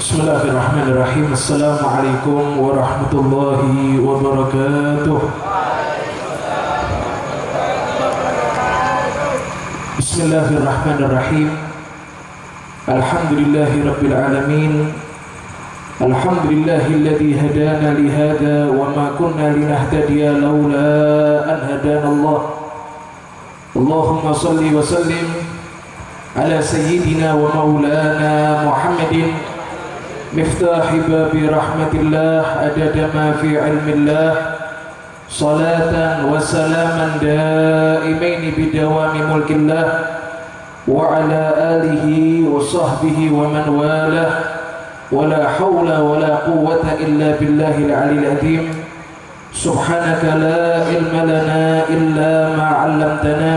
Bismillahirrahmanirrahim. Assalamualaikum warahmatullahi wabarakatuh. Bismillahirrahmanirrahim. Alhamdulillahi rabbil alamin. Alhamdulillahilladzi hadana lihada wa ma kunna linahtadiya laula an hadana Allah. Allahumma salli wa sallim ala sayyidina wa maulana Muhammadin miftahi babi rahmatillah adada ma fi ilmillah salatan wa salaman daimaini bidawami mulkillah wa ala alihi wa sahbihi wa man walah wa la hawla wa la quwwata illa billahil aliyil azim. Subhanaka la ilma lana illa ma 'allamtana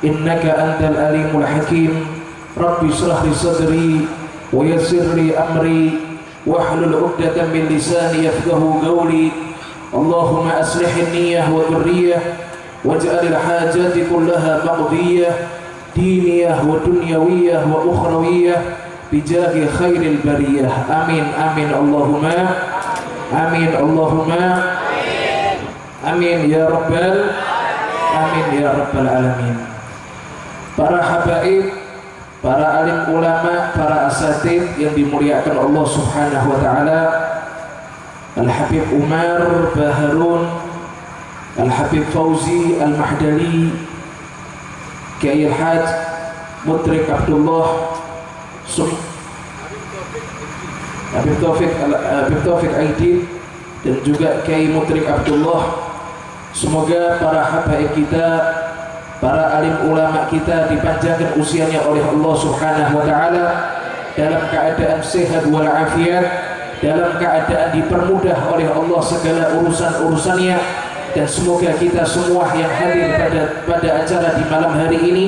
innaka antal alimul hakim. Rabbi shrah li sadri wa yassir li amri wahlul 'uqdatam min lisani yafqahu qawli. Allahumma aslih an-niyyah wa dhurriyyah waj'al al-hajati kullaha maqdiyah diniyah wa dunyawiyyah wa ukhrawiyyah bijahi khairil bariyah. Amin amin Allahumma amin Allahumma amin ya rabbal amin ya rabbal alamin. Para habaib, para alim ulama, para asatid yang dimuliakan Allah Subhanahu wa taala, Al-Habib Umar Baharun, Al-Habib Fauzi Al-Mahdali, Kiai Al-Haj Mutrik Abdullah Habib Taufik Aidin, dan juga Kiai Mutrik Abdullah. Semoga para habaib kita, para alim ulama kita dipanjangkan usianya oleh Allah Subhanahu wa taala dalam keadaan sehat wal afiat, dalam keadaan dipermudah oleh Allah segala urusan-urusannya, dan semoga kita semua yang hadir pada acara di malam hari ini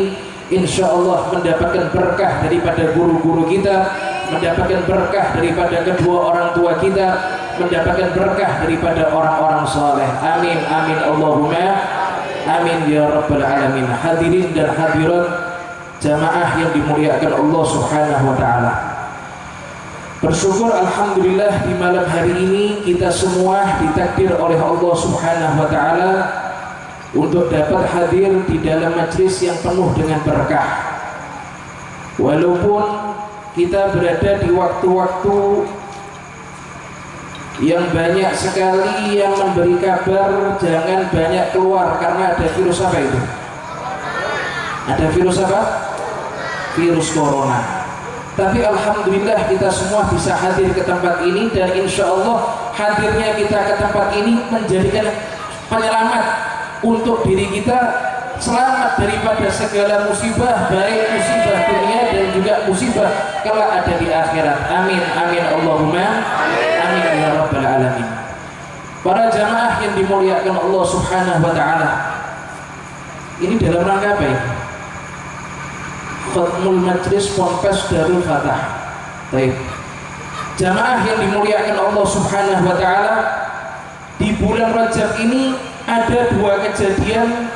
insyaallah mendapatkan berkah daripada guru-guru kita, mendapatkan berkah daripada kedua orang tua kita, mendapatkan berkah daripada orang-orang saleh. Amin amin Allahumma amin ya rabbal alamin. Hadirin dan hadirat jamaah yang dimuliakan Allah Subhanahu wa taala, bersyukur alhamdulillah di malam hari ini kita semua ditakdir oleh Allah Subhanahu wa taala untuk dapat hadir di dalam majlis yang penuh dengan berkah. Walaupun kita berada di waktu-waktu yang banyak sekali yang memberi kabar jangan banyak keluar karena ada virus apa itu? Ada virus apa? Virus corona. Tapi alhamdulillah kita semua bisa hadir ke tempat ini, dan insya Allah hadirnya kita ke tempat ini menjadikan penyelamat untuk diri kita, selamat daripada segala musibah, baik musibah dunia dan juga musibah kelak ada di akhirat. Amin amin Allahumma amin ya rabbal alamin. Para jamaah yang dimuliakan Allah Subhanahu wa taala, ini dalam rangka apa ini? Khatmul Majlis Ponpes Darul Fatah. Baik. Jamaah yang dimuliakan Allah Subhanahu wa taala, di bulan Rajab ini ada dua kejadian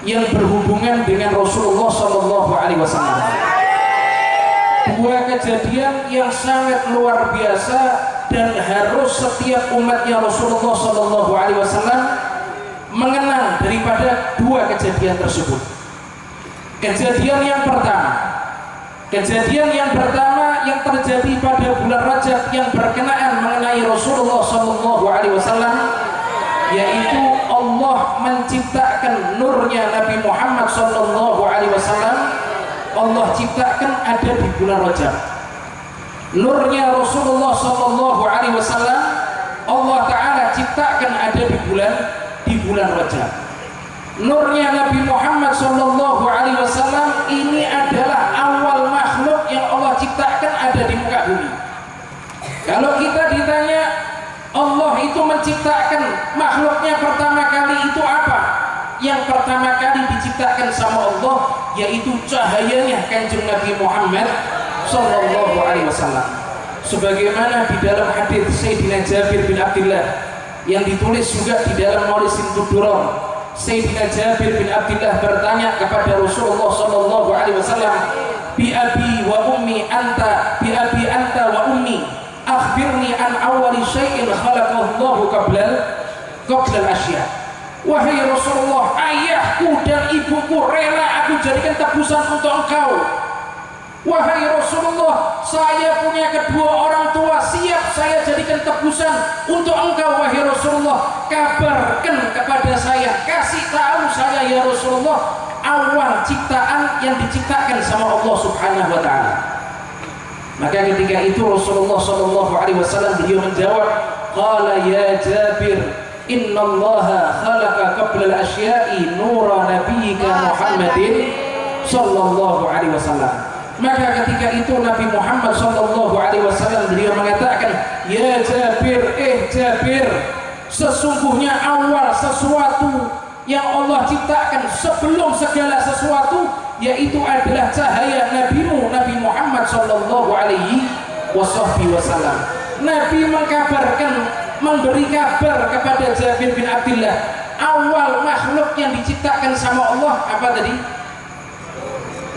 yang berhubungan dengan Rasulullah sallallahu alaihi wasallam. Dua kejadian yang sangat luar biasa dan harus setiap umatnya Rasulullah sallallahu alaihi wasallam mengenang daripada dua kejadian tersebut. Kejadian yang pertama yang terjadi pada bulan Rajab yang berkenaan mengenai Rasulullah sallallahu alaihi wasallam, yaitu Allah menciptakan nurnya Nabi Muhammad sallallahu alaihi wasallam. Allah ciptakan ada di bulan Rajab. Nurnya Rasulullah sallallahu alaihi wasallam Allah taala ciptakan ada di bulan Rajab. Nurnya Nabi Muhammad sallallahu alaihi wasallam ini adalah awal makhluk yang Allah ciptakan ada di muka bumi. Kalau kita ditanya Allah itu menciptakan makhluknya pertama kali itu apa? Yang pertama kali diciptakan sama Allah yaitu cahayanya Kanjeng Nabi Muhammad sallallahu alaihi wasallam. Sebagaimana di dalam hadis Sayyidina Jabir bin Abdullah yang ditulis juga di dalam Maulid Sintuduron, Sayyidina Jabir bin Abdullah bertanya kepada Rasulullah sallallahu alaihi wasallam, bi abi wa ummi anta, bi abi anta wa ummi, akhbirni an awwali syai'in khalaqahu Allahu qabla al-asya. Wahai Rasulullah, ayahku dan ibuku rela aku jadikan tebusan untuk engkau. Wahai Rasulullah, saya punya kedua orang tua, siap saya jadikan tebusan untuk engkau. Wahai Rasulullah, kabarkan kepada saya, kasih tahu saya ya Rasulullah, awal ciptaan yang diciptakan sama Allah Subhanahu wa taala. Maka ketika itu Rasulullah sallallahu alaihi wasallam beliau menjawab, qala ya Jabir, innallaha khalaqa qabla al-asya'i nura nabiyyika Muhammadin sallallahu alaihi wasallam. Maka ketika itu Nabi Muhammad sallallahu alaihi wasallam beliau mengatakan, ya Jabir, Jabir, sesungguhnya awal sesuatu yang Allah ciptakan sebelum segala sesuatu yaitu adalah cahaya nabimu Nabi Muhammad sallallahu alaihi wasallam. Nabi mengkabarkan, memberi kabar kepada Jabir bin Abdullah, awal makhluk yang diciptakan sama Allah apa tadi?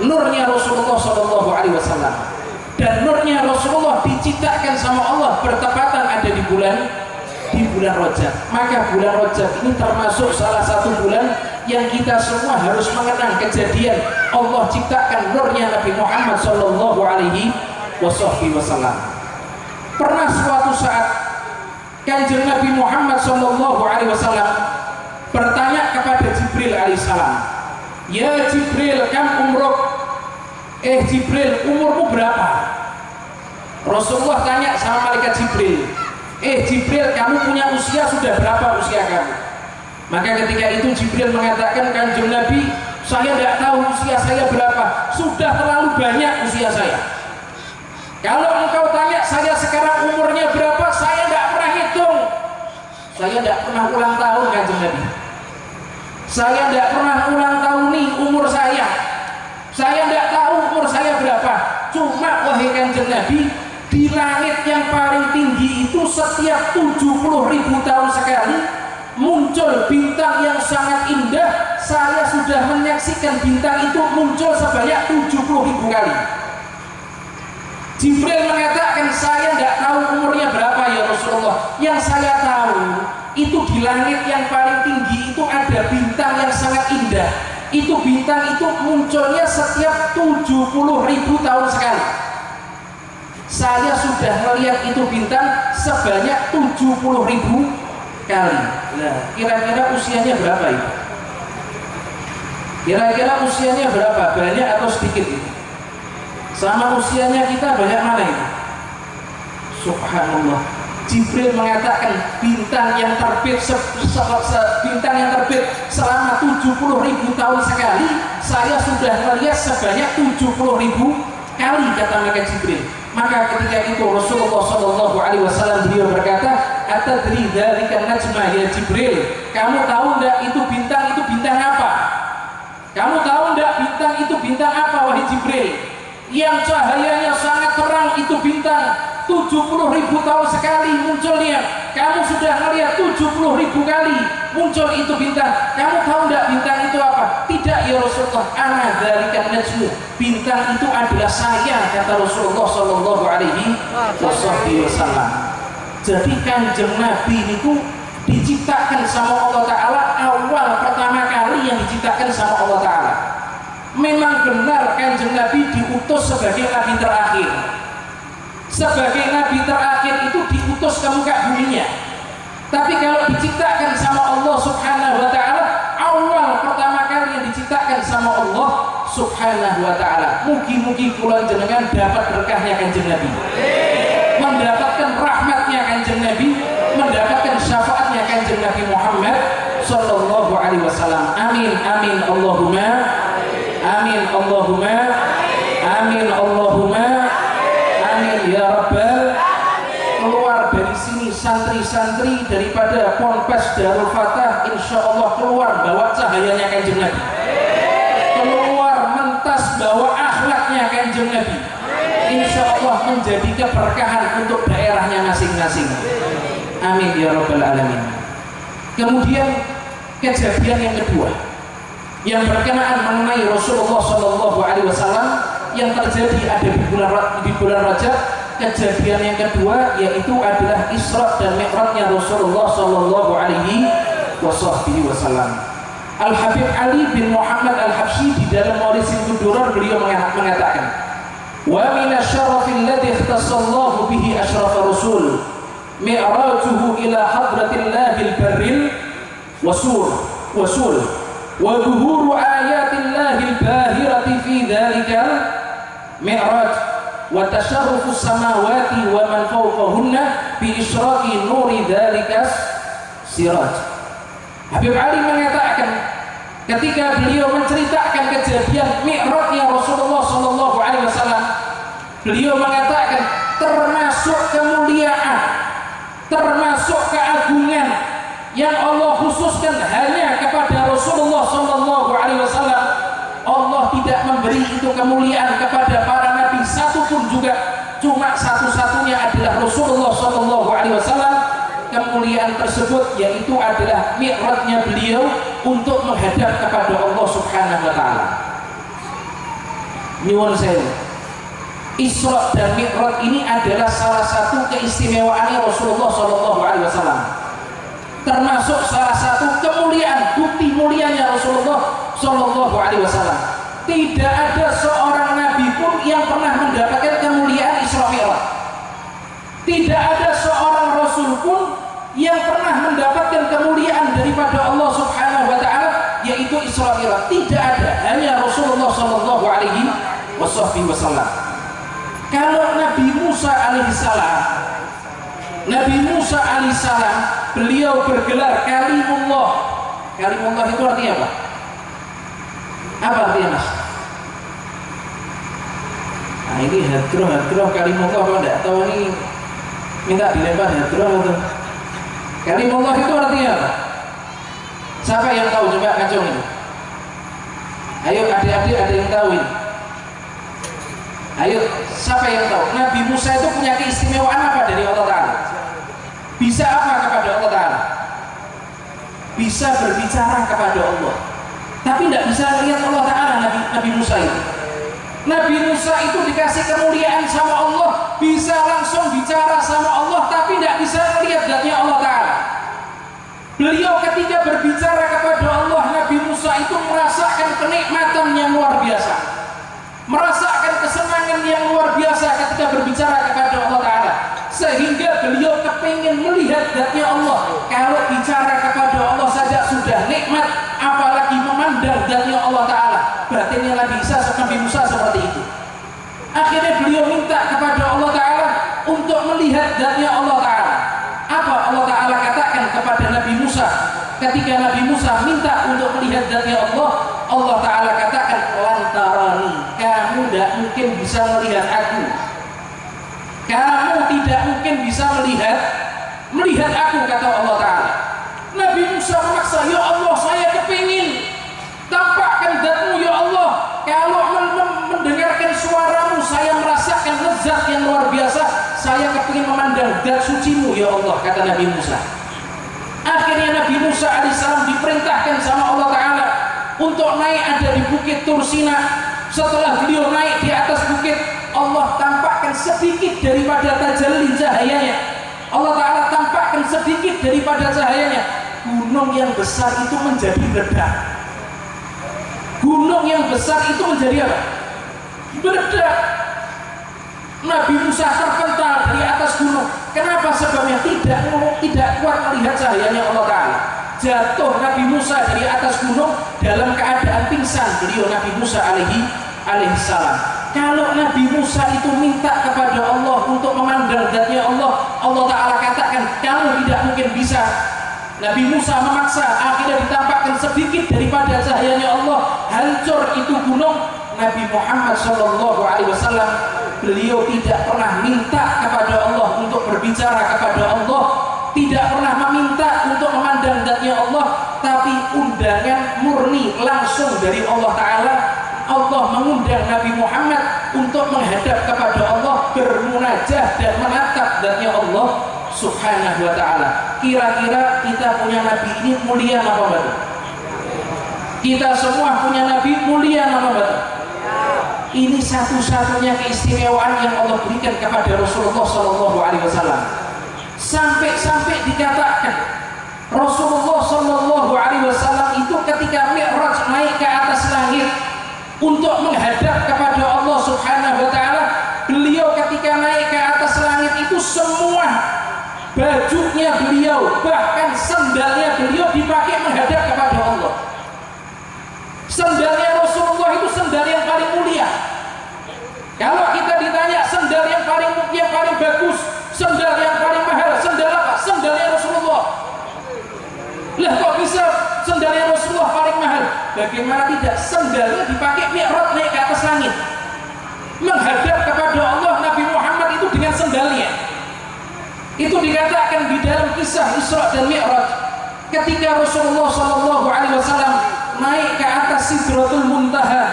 Nurnya Rasulullah sallallahu alaihi wasallam. Dan nurnya Rasulullah diciptakan sama Allah bertepatan ada di bulan Rajab. Maka bulan Rajab ini termasuk salah satu bulan yang kita semua harus mengenang kejadian Allah ciptakan nurnya Nabi Muhammad sallallahu alaihi wasallam. Pernah suatu saat Kanjeng Nabi Muhammad sallallahu alaihi wasallam bertanya kepada Jibril alaihissalam, ya Jibril, kam umruk? Jibril, umurmu berapa? Rasulullah tanya sama malaikat Jibril, Jibril, kamu punya usia sudah berapa usia kamu? Maka ketika itu Jibril mengatakan, Kanjeng Nabi, saya tidak tahu usia saya berapa, sudah terlalu banyak usia saya. Kalau engkau tanya saya sekarang umurnya berapa, saya tidak pernah hitung. Saya tidak pernah ulang tahun, Kanjeng Nabi. Saya tidak pernah ulang tahun nih umur saya. Saya tidak tahu umur saya berapa. Cuma wahai Kanjeng Nabi, di langit yang paling tinggi itu setiap 70.000 tahun sekali muncul bintang yang sangat indah. Saya sudah menyaksikan bintang itu muncul sebanyak 70.000 kali. Jibril mengatakan, saya tidak tahu umurnya berapa ya Rasulullah. Yang saya tahu itu di langit yang paling tinggi itu ada bintang yang sangat indah. Itu bintang itu munculnya setiap 70.000 tahun sekali. Saya sudah melihat itu bintang sebanyak 70.000 kali. Nah, kira-kira usianya berapa itu? Kira-kira usianya berapa? Banyak atau sedikit itu? Sama usianya kita banyak mana itu? Subhanallah. Jibril mengatakan bintang yang terbit bintang yang terbit selama 70.000 tahun sekali, saya sudah melihat sebanyak 70.000 kali, kata malaikat Jibril. Maka ketika itu Rasulullah sallallahu alaihi wasallam beliau berkata, atadri dzalika najma ya Jibril, kamu tahu enggak itu bintang apa? Kamu tahu enggak bintang itu bintang apa wahai Jibril? Yang cahayanya sangat terang itu bintang 70.000 tahun sekali munculnya. Kamu sudah melihat 70.000 kali muncul itu bintang. Kamu tahu enggak bintang itu apa? Tidak ya Rasulullah, ana dzalika najmu. Bintang itu adalah saya, kata Rasulullah sallallahu alaihi wasallam. Jadi Kanjeng Nabi itu diciptakan sama Allah Ta'ala awal pertama kali yang diciptakan sama Allah Ta'ala. Memang benar Kanjeng Nabi diutus sebagai Nabi terakhir. Sebagai Nabi terakhir itu diutus ke muka buminya. Tapi kalau diciptakan sama Allah Subhanahu wa Ta'ala, awal pertama kali yang diciptakan sama Allah Subhanahu wa Ta'ala. Mugi-mugi kula jenengan dapat berkahnya Kanjeng Nabi, mendapatkan rahmatnya Kanjeng Nabi, mendapatkan syafaatnya Kanjeng Nabi Muhammad sallallahu alaihi wasallam. Amin amin Allahumma amin Allahumma amin Allahumma amin ya Rabbal. Keluar dari sini santri-santri daripada Ponpes Darul Fatah, insya Allah keluar bawa cahayanya Kanjeng Nabi, keluar mentas bawa akhlaknya Kanjeng Nabi, insya Allah menjadi keberkahan untuk daerahnya masing-masing. Amin ya Rabbal Alamin. Kemudian kejadian yang kedua yang berkenaan mengenai Rasulullah Shallallahu Alaihi Wasallam yang terjadi ada di bulan Rajab. kejadian yang kedua yaitu adalah Isra dan Mi'rajnya Rasulullah sallallahu alaihi wasallam. Al-Habib Ali bin Muhammad Al-Habsyi di dalam Maurisin Durar beliau mengatakan, wa min asy-syarafil ladzi ikhtassallahu bihi asyrafar rasul mi'rajuhu ila hadratillahil barril wasul wa dhuhuru ayatillahil bahirati fi dzalikal mi'raj wa tasharrufus samawati wa man fawqahunna bi isyraqi nuri dzalikas siraj. Habib Ali mengatakan ketika beliau menceritakan kejadian Mi'rajnya Rasulullah sallallahu alaihi wasallam, beliau mengatakan termasuk kemuliaan, termasuk keagungan yang Allah khususkan hanya kepada Rasulullah sallallahu alaihi wasallam. Allah tidak memberi itu kemuliaan kepada para nabi satupun juga, cuma satu-satunya adalah Rasulullah sallallahu alaihi wasallam. Kemuliaan tersebut yaitu adalah mi'rajnya beliau untuk menghadap kepada Allah Subhanahu wa taala. Nyuwun sewu. Isra dan Mi'raj ini adalah salah satu keistimewaan Rasulullah sallallahu alaihi wasallam. Termasuk salah satu kemuliaan, bukti mulianya Rasulullah sallallahu alaihi wasallam. Tidak ada seorang nabi pun yang pernah mendapatkan kemuliaan Isra Mi'raj. Tidak ada seorang rasul pun yang pernah mendapatkan kemuliaan daripada Allah Subhanahu wa taala yaitu Isra Mi'raj. Tidak ada, hanya Rasulullah sallallahu alaihi wasallam. Kalau Nabi Musa alaihissalam beliau bergelar Kalimullah. Kalimullah itu artinya apa? Apa artinya, Mas? Nah, ini hadroh Kalimullah, kalau tidak tahu ini minta dilempar hadroh atau Kalimullah itu artinya apa? Siapa yang tahu? Coba kacung ini. Ayo adik-adik, ada yang tahu ini? Ayo, siapa yang tahu? Nabi Musa itu punya keistimewaan apa dari Allah Ta'ala? Bisa apa kepada Allah Ta'ala? Bisa berbicara kepada Allah, tapi tidak bisa lihat Allah Ta'ala. Nabi Musa itu, Nabi Musa itu dikasih kemuliaan sama Allah, bisa langsung bicara sama Allah, tapi tidak bisa lihat zatnya Allah Ta'ala. Beliau ketika berbicara kepada Allah, Nabi Musa itu merasakan kenikmatan yang luar biasa, merasakan kesenangan yang luar biasa ketika berbicara kepada Allah Ta'ala, sehingga beliau kepingin melihat zatnya Allah. Kalau bicara kepada Allah saja sudah nikmat, apalagi memandang zatnya Allah Ta'ala. Batinnya Nabi Musa seperti itu. Akhirnya beliau minta kepada Allah Ta'ala untuk melihat zatnya Allah Ta'ala. Apa Allah Ta'ala katakan kepada Nabi Musa ketika Nabi Musa minta untuk melihat zatnya Allah? Allah Ta'ala katakan, lantarani, kamu tidak mungkin bisa melihat aku. Kamu tidak mungkin bisa melihat aku, kata Allah Ta'ala. Nabi Musa memaksa, ya Allah, saya kepingin tampakkan zatmu ya Allah. Kalau mendengarkan suaramu saya merasakan lezat yang luar biasa. Saya kepingin memandang zat sucimu ya Allah, kata Nabi Musa. Akhirnya Nabi Musa alaihissalam diperintahkan sama Allah Ta'ala untuk naik ada di bukit Tursina. Setelah beliau naik di atas bukit, Allah tampakkan sedikit daripada tajalli cahayanya. Allah Ta'ala tampakkan sedikit daripada cahayanya. Gunung yang besar itu menjadi redak. Gunung yang besar itu menjadi apa? Meledak. Nabi Musa terpental dari atas gunung. Kenapa sebabnya? Tidak kuat melihat cahayanya Allah Ta'ala. Jatuh Nabi Musa dari atas gunung dalam keadaan pingsan. Beliau Nabi Musa alaihissalam. Kalau Nabi Musa itu minta kepada Allah untuk memandang zatnya Allah, Allah Ta'ala katakan, kamu tidak mungkin bisa. Nabi Musa memaksa, akhirnya ditampakkan sedikit daripada cahayanya Allah, hancur itu gunung. Nabi Muhammad SAW, beliau tidak pernah minta kepada Allah untuk berbicara kepada Allah, tidak pernah meminta untuk memandang zatnya Allah, tapi undangan murni langsung dari Allah Ta'ala. Allah mengundang Nabi Muhammad untuk menghadap kepada Allah, bermunajah dan menatap zatnya Allah Subhanahu wa Ta'ala. Kira-kira kita punya Nabi ini mulia apa betul? Kita semua punya Nabi mulia apa betul? Ini satu-satunya keistimewaan yang Allah berikan kepada Rasulullah Shallallahu Alaihi Wasallam. Sampai-sampai dikatakan Rasulullah Shallallahu Alaihi Wasallam itu ketika Mi'raj naik ke atas langit untuk menghadap kepada Allah Subhanahu Wa Taala, beliau ketika naik ke atas langit itu semua bajunya beliau, bahkan sendalnya beliau dipakai menghadap kepada Allah. Sendalnya Rasulullah itu sendal yang paling mulia. Kalau kita ditanya sendal yang paling bagus, sendal yang paling mahal, sendal apa? Sendalnya Rasulullah. Lah kok bisa sendalnya Rasulullah paling mahal? Bagaimana tidak? Sendalnya dipakai Mi'raj naik ke atas langit, menghadap kepada Allah. Nabi Muhammad itu dengan sendalnya. Itu dikatakan di dalam kisah Isra dan Mi'raj, ketika Rasulullah Shallallahu Alaihi Wasallam naik ke atas Sidratul Muntaha,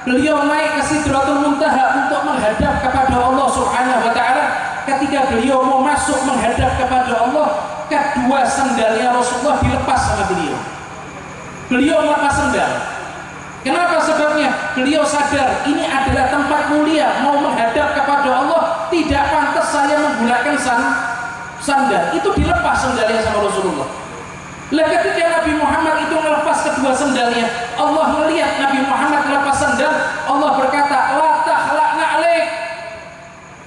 beliau naik ke Sidratul Muntaha untuk menghadap kepada Allah Subhanahu Wa Taala. Ketika beliau mau masuk menghadap kepada Allah, kedua sendalnya Rasulullah dilepas sama beliau. Beliau melepas sendal. Kenapa sebabnya? Beliau sadar ini adalah tempat mulia, mau menghadap kepada Allah, tidak pantas saya menggunakan sandal. Itu dilepas sendalnya sama Rasulullah. Lah ketika Nabi Muhammad itu melepas kedua sendalnya, Allah melihat Nabi Muhammad melepas sandal, Allah berkata, la takhla'na alaik.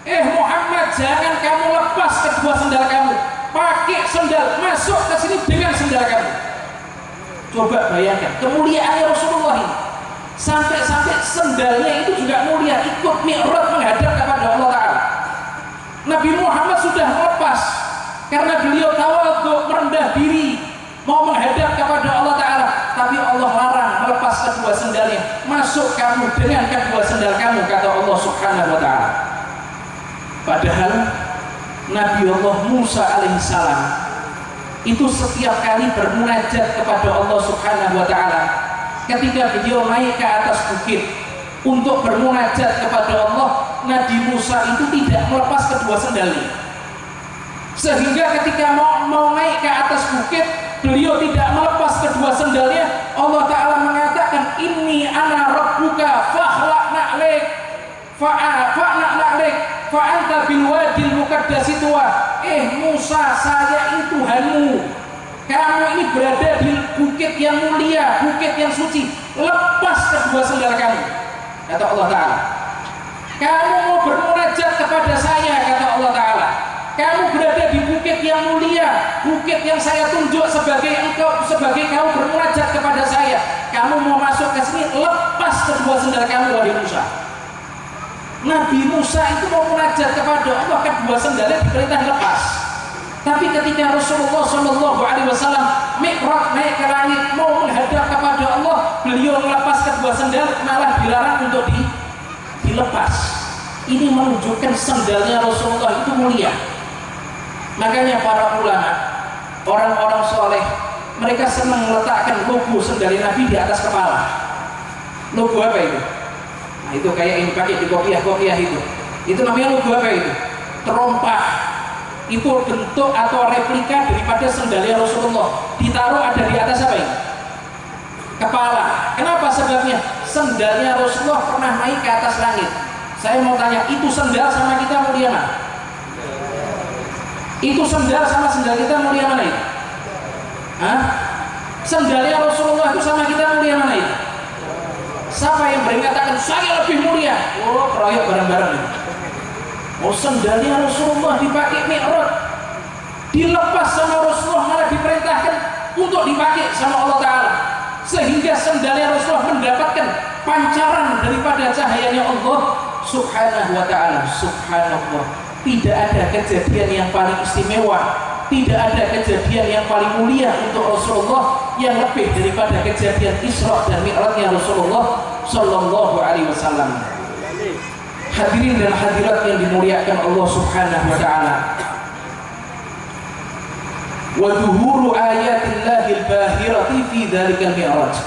Muhammad, jangan kamu lepas kedua sendal kamu, pakai sendal, masuk ke sini dengan sendal kamu. Coba bayangkan kemuliaannya Rasulullah ini, sampai-sampai sendalnya itu juga mulia, ikut Mi'raj menghadap kepada Allah Ta'ala. Nabi Muhammad sudah melepas karena beliau tawadhu, merendah diri, mau menghadap kepada Allah Ta'ala, tapi Allah larang melepas kedua sendalnya. Masuk kamu dengan kedua sendal kamu, kata Allah Subhanahu Wa Ta'ala. Padahal Nabi Allah Musa alaihissalam itu setiap kali bermunajat kepada Allah Subhanahu Wa Ta'ala, ketika beliau naik ke atas bukit untuk bermunajat kepada Allah, Nabi Musa itu tidak melepas kedua sendalnya, sehingga ketika mau naik ke atas bukit, beliau tidak melepas kedua sendalnya. Allah Ta'ala mengatakan, inni ana rabbuka fakhla'na alaik fa'anta bil wadil muqaddasi tuwa. Musa, saya ini Tuhanmu, kamu ini berada di bukit yang mulia, bukit yang suci, lepas kedua sendal kamu, kata Allah Ta'ala. Kamu mau bermunajat kepada saya, kata Allah Ta'ala, kamu berada di bukit yang mulia, bukit yang saya tunjuk sebagai kamu bermunajat kepada saya. Kamu mau masuk ke sini, lepas kedua sendal kamu, wahai Musa. Nabi Musa itu mau munajat kepada Allah, kedua sendalnya diperintah lepas. Tapi ketika Rasulullah Shallallahu Alaihi Wasallam Mi'raj naik ke langit mau menghadap kepada Allah, beliau melepas kedua sendal, malah dilarang untuk dilepas. Ini menunjukkan sendalnya Rasulullah itu mulia. Makanya para ulama, orang-orang soleh, mereka senang meletakkan logo sendal Nabi di atas kepala. Logo apa itu? Nah, itu kayak yang dipakai di kopiah-kopiah itu. Itu namanya logo apa itu? Terompah. Itu bentuk atau replika daripada sendalnya Rasulullah. Ditaruh ada di atas apa ini? Kepala. Kenapa sebabnya? Sendalnya Rasulullah pernah naik ke atas langit. Saya mau tanya, itu sendal sama kita mulia mana? Itu sendal sama sendal kita mulia mana itu? Hah? Sendalnya Rasulullah itu sama kita mulia mana itu? Siapa yang berani katakan saya lebih mulia? Oh, keroyok bareng-bareng itu. Oh, sendalnya Rasulullah dipakai Mi'raj, dilepas sama Rasulullah, malah diperintahkan untuk dipakai sama Allah Ta'ala, sehingga sendalnya Rasulullah mendapatkan pancaran daripada cahayanya Allah Subhanahu Wa Ta'ala. Subhanallah, tidak ada kejadian yang paling istimewa, tidak ada kejadian yang paling mulia untuk Rasulullah yang lebih daripada kejadian Isra dan Mi'rajnya Rasulullah Sallallahu Alaihi Wasallam. Hadirin dan hadirat yang dimuliakan Allah Subhanahu Wa Ta'ala, wa dhuhuru ayatillahil bahirati fi dzalikal mi'raj,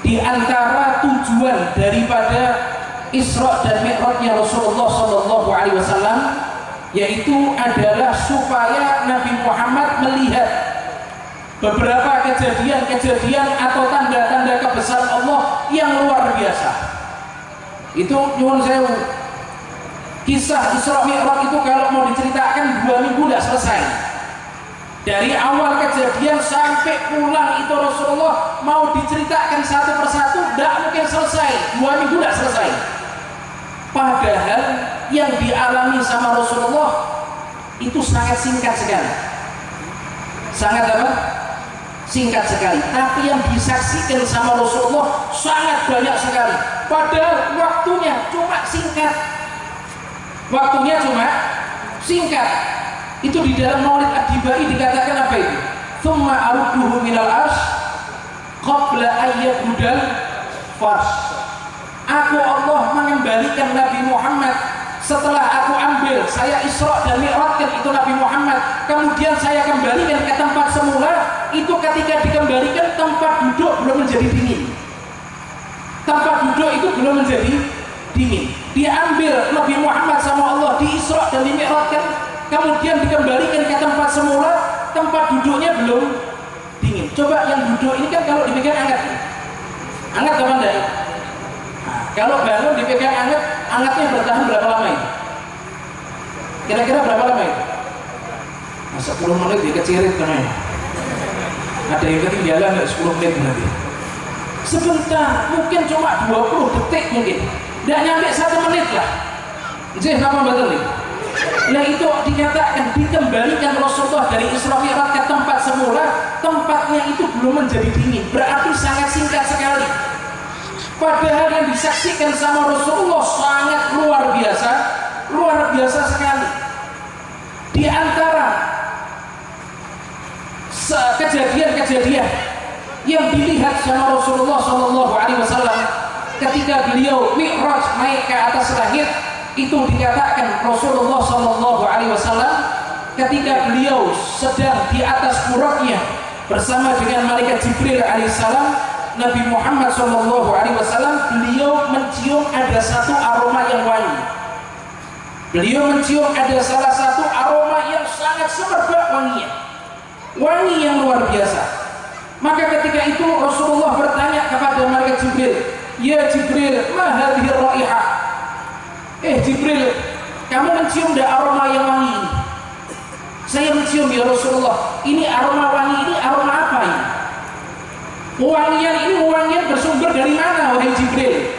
di antara tujuan daripada Isra dan Mi'rajnya Rasulullah Sallallahu Alaihi Wasallam yaitu adalah supaya Nabi Muhammad melihat beberapa kejadian-kejadian atau tanda-tanda kebesaran Allah yang luar biasa, Itu nyuwun sewu. Kisah Isra Mi'raj itu kalau mau diceritakan 2 minggu tidak selesai. Dari awal kejadian sampai pulang itu Rasulullah mau diceritakan satu persatu tidak mungkin selesai. 2 minggu tidak selesai. Padahal yang dialami sama Rasulullah itu sangat singkat sekali. Sangat apa? Singkat sekali. Tapi yang disaksikan sama Rasulullah sangat banyak sekali. Padahal waktunya cuma singkat. Waktunya cuma singkat. Itu di dalam Maulid Ad-Dibai dikatakan apa itu? Tsumma arudduhu minal arsh qabla ayyabudal farsh. Aku Allah mengembalikan Nabi Muhammad setelah aku ambil, saya Isra dan Mi'rajkan itu Nabi Muhammad, kemudian saya kembalikan ke tempat semula. Itu ketika dikembalikan tempat duduk belum menjadi dingin. Tempat duduk itu belum menjadi dingin. Diambil Nabi Muhammad sama Allah di Isra dan di Mi'rajkan, kemudian dikembalikan ke tempat semula, tempat duduknya belum dingin. Coba yang duduk ini kan kalau dipegang hangat, hangat apa enggak? Nah, kalau bangun dipegang hangat, hangatnya bertahan berapa lama itu? Kira-kira berapa lama itu? Nah, 10 menit dikecirit kan ya. Ada yang ketinggalan nggak 10 menit berarti? Sebentar, mungkin cuma 20 detik mungkin. Nggak nyampe 1 menit lah. Jadi apa betul nih? Nah itu dikatakan dikembalikan Rasulullah dari Isra Mi'raj ke tempat semula, tempatnya itu belum menjadi dingin. Berarti sangat singkat sekali. Padahal yang disaksikan sama Rasulullah sangat luar biasa sekali. Di antara kejadian-kejadian yang dilihat sama Rasulullah SAW ketika beliau Mi'raj naik ke atas langit, itu dikatakan Rasulullah SAW ketika beliau sedang di atas buraqnya bersama dengan malaikat Jibril alaihissalam, Nabi Muhammad SAW beliau mencium ada satu aroma yang wangi. Beliau mencium ada salah satu aroma yang sangat semerbak wanginya, wangi yang luar biasa. Maka ketika itu Rasulullah bertanya kepada malaikat Jibril, ya Jibril, ma hadhihi raihah? Jibril, kamu mencium dah aroma yang wangi ini? Saya mencium ya Rasulullah. Ini aroma wangi ini aroma apa ini? Wangian bersumber dari mana wahai Jibril?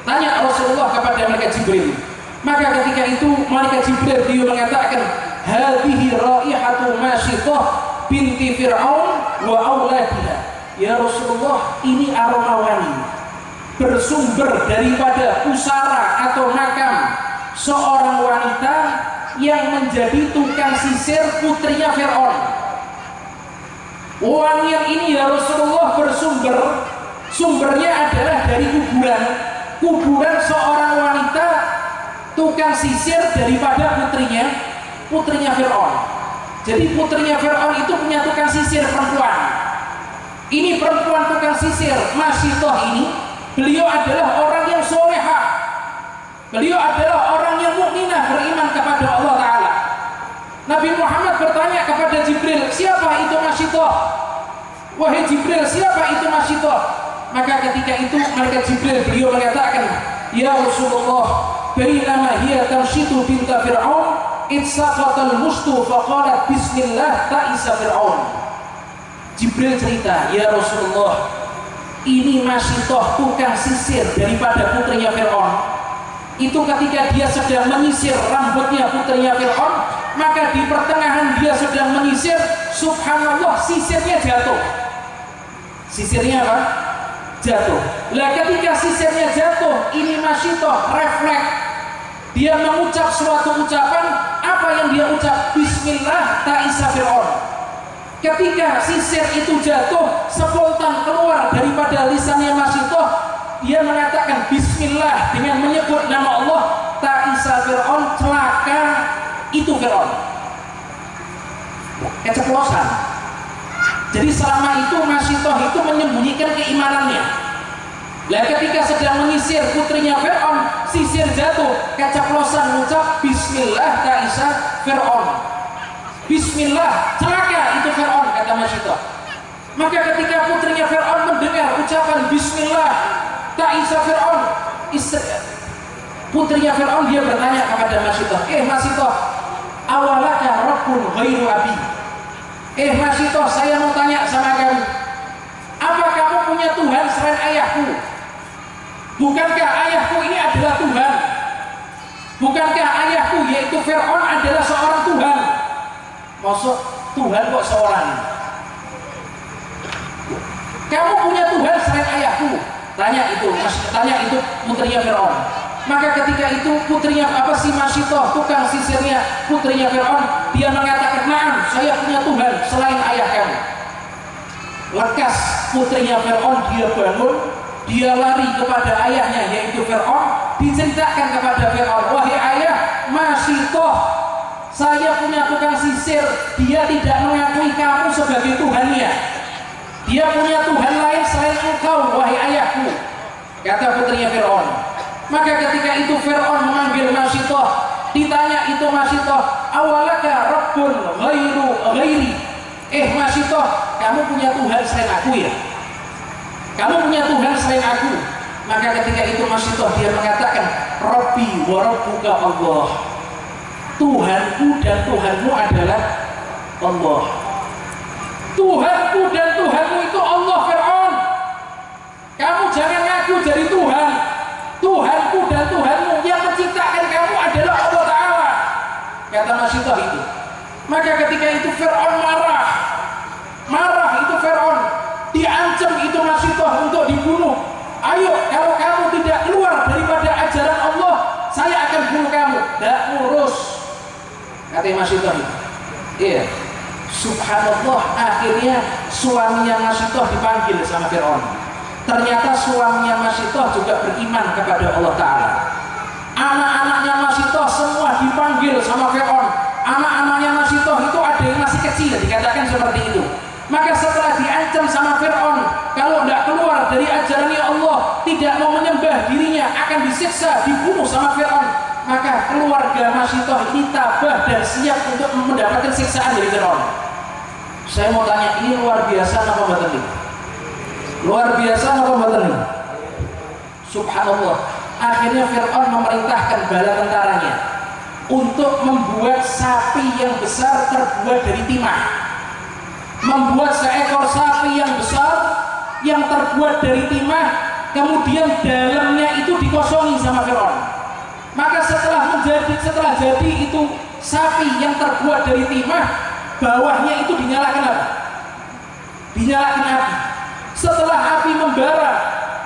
Tanya Rasulullah kepada malaikat Jibril. Maka ketika itu malaikat Jibril dia mengatakan, hadhihi raihatu Masyithah binti Fir'aun wa auladiha. Ya Rasulullah, ini aroma wangi bersumber daripada pusara atau makam seorang wanita yang menjadi tukang sisir putrinya Fir'aun. Wangian ini ya Rasulullah sumbernya adalah dari kuburan seorang wanita tukang sisir daripada putrinya Fir'aun. Jadi putrinya Fir'aun itu punya tukang sisir perempuan. Ini perempuan tukang sisir Masyithah ini, beliau adalah orang yang solehah. Beliau adalah orang yang mukminah, beriman kepada Allah Ta'ala. Nabi Muhammad bertanya kepada Jibril, siapa itu Masyithah? Wahai Jibril, siapa itu Masyithah? Maka ketika itu malaikat Jibril beliau mengatakan, ya Rasulullah, bainama hiya tamshitu binta Fir'aun itsaqatal mustu faqalat bismillah ta'isa Fir'aun. Jibril cerita, ya Rasulullah, ini Masyithah tukang sisir daripada putrinya Fir'aun. Itu ketika dia sedang menyisir rambutnya putrinya Fir'aun, maka di pertengahan dia sedang menyisir, subhanallah, sisirnya jatuh. Sisirnya apa? Jatuh. Lah ketika sisirnya jatuh, ini Masyithah refleks. Dia mengucap suatu ucapan, apa yang dia ucap? Bismillah ta'isa Fir'aun. Ketika sisir itu jatuh, spontan keluar daripada lisannya Masyithah, dia mengatakan bismillah dengan menyebut nama Allah, ta'isa Fir'aun, celaka itu Fir'aun. Keceplosan. Jadi selama itu Masyithah itu menyembunyikan keimanannya. Lah ketika sedang menyisir putrinya Fir'aun, sisir jatuh, keceplosan mengucap bismillah ta'isa Fir'aun. Bismillah, celaka itu Fir'aun, kata Masyithah. Maka ketika putrinya Fir'aun mendengar ucapan bismillah ta'isa Fir'aun, putrinya Fir'aun, dia bertanya kepada Masitoh, Masitoh, awalaka rabbun ghairu abi. Masitoh, saya mau tanya sama kamu, apa kamu punya Tuhan selain ayahku? Bukankah ayahku ini adalah Tuhan? Bukankah ayahku yaitu Fir'aun adalah seorang Tuhan? Maksud Tuhan kok seorang? Kamu punya Tuhan selain ayahku? Tanya itu putrinya Fir'aun. Maka ketika itu putrinya Masitoh, tukang sisirnya putrinya Fir'aun, dia mengatakan, "Na'am, saya punya Tuhan selain ayah kamu." Lekas putrinya Fir'aun dia bangun, dia lari kepada ayahnya yaitu Fir'aun, diceritakan kepada Fir'aun, "Wahai ayah, Masitoh, saya punya tukang sisir, dia tidak mengakui kamu sebagai Tuhannya. Dia punya Tuhan lain selain engkau, wahai ayahku," kata putrinya Fir'aun. Maka ketika itu Fir'aun memanggil Masitoh, ditanya itu Masitoh, "Awalaka rabbun ghairu ghairi?" Masitoh, kamu punya Tuhan selain aku ya? Kamu punya Tuhan selain aku? Maka ketika itu Masitoh dia mengatakan, "Rabbi wa rabbuka Allah." Tuhanku dan Tuhanmu adalah Allah. Tuhanku dan Tuhanmu itu Allah, Fir'aun. Kamu jangan ngaku jadi Tuhan. Tuhanku dan Tuhanmu yang menciptakan kamu adalah Allah Ta'ala, kata Masitoh itu. Maka ketika itu Fir'aun marah itu Fir'aun, diancam itu Masitoh untuk dibunuh. "Ayo, kalau kamu tidak keluar daripada ajaran Allah, saya akan bunuh kamu." "Tidak ngurus," kata Masitoh itu. Iya, subhanallah, akhirnya suaminya Masitoh dipanggil sama Fir'aun. Ternyata suaminya Masitoh juga beriman kepada Allah Ta'ala. Anak-anaknya Masitoh semua dipanggil sama Fir'aun. Anak-anaknya Masitoh itu ada yang masih kecil, dikatakan seperti itu. Maka setelah diancam sama Fir'aun, kalau tidak keluar dari ajarannya Allah, tidak mau menyembah dirinya, akan disiksa, dibunuh sama Fir'aun. Maka keluarga Masitoh ini tabah dan siap untuk mendapatkan siksaan dari Fir'aun. Saya mau tanya, ini luar biasa apa betul ini? Luar biasa apa betul ini? Subhanallah. Akhirnya Fir'aun memerintahkan bala tentaranya untuk membuat sapi yang besar terbuat dari timah. Membuat seekor sapi yang besar yang terbuat dari timah, kemudian dalamnya itu dikosongi sama Fir'aun. Maka setelah jadi itu sapi yang terbuat dari timah, bawahnya itu dinyalakan apa? Dinyalakan api. Setelah api membara,